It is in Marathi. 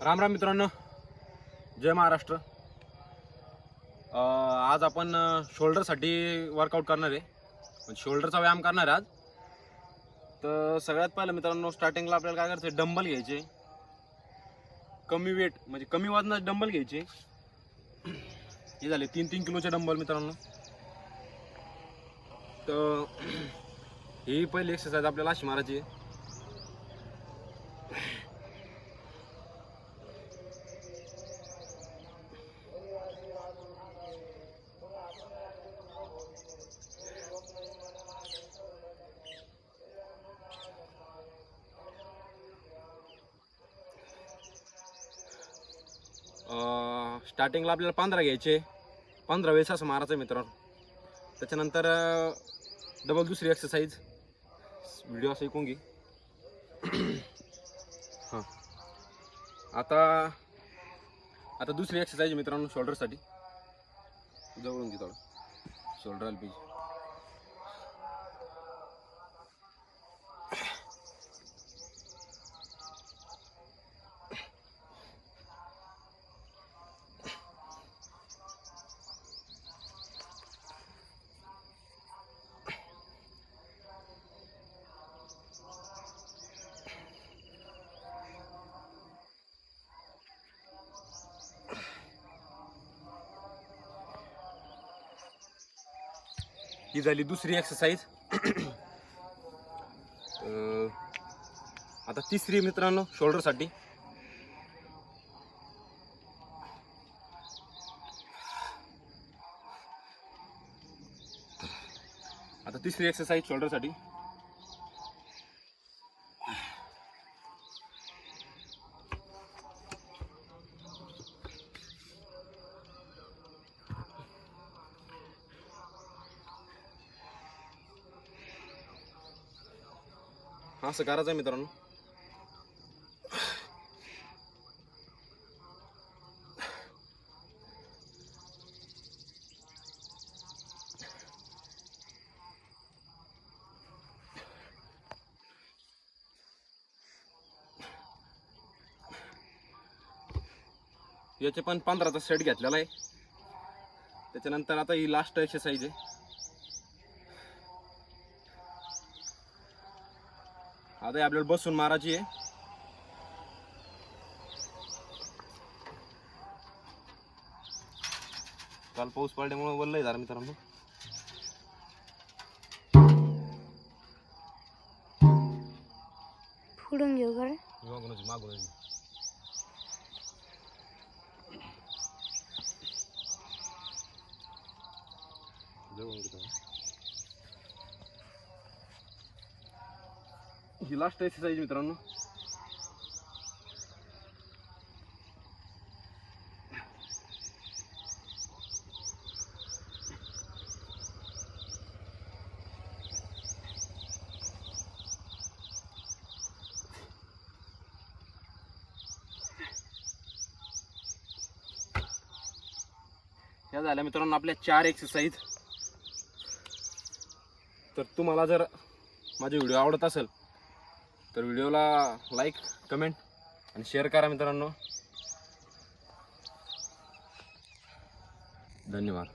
राम राम मित्रांनो, जय महाराष्ट्र। आज आपण शोल्डरसाठी वर्कआउट करणार आहे, म्हणजे शोल्डरचा व्यायाम करणार आहे आज। तर सगळ्यात पहिलं मित्रांनो, स्टार्टिंगला आपल्याला काय करायचं, डंबल घ्यायचे, कमी वेट म्हणजे कमी वजनाचे डंबल घ्यायचे। हे झाले 3-3 किलोचे डंबल मित्रांनो। तर ही पहिली एक्सरसाइज आपल्याला अशी मारायची आहे। स्टार्टिंगला आपल्याला 15 घ्यायचे, 15 वेळेस असं मारायचं मित्रांनो। त्याच्यानंतर डबल दुसरी एक्सरसाइज, व्हिडिओ असं ऐकून घे। हां, आता दुसरी एक्सरसाइज मित्रांनो शोल्डरसाठी। जवळून घे थोडं, शोल्डर आलं पाहिजे। ही झाली दुसरी एक्सरसाइज। आता तिसरी मित्रांनो शोल्डरसाठी। आता तिसरी एक्सरसाइज शोल्डरसाठी। असं करायचं आहे मित्रांनो। याचे पण 15चा सेट घेतलेला आहे। त्याच्यानंतर आता ही लास्ट एक्सरसाइज आहे। आता आपल्याला बसून मारायची आहे। काल पाऊस पडल्यामुळे वल्लय जरा मित्रांनो। पुढून घेऊ का रे? मागून ही लास्ट एक्सरसाइज मित्रांनो। या झाल्या मित्रांनो आपल्या 4 एक्सरसाइज। तर तुम्हाला जर माझे व्हिडिओ आवडत असेल तर व्हिडिओला लाईक, कमेंट आणि शेअर करा मित्रांनो। धन्यवाद।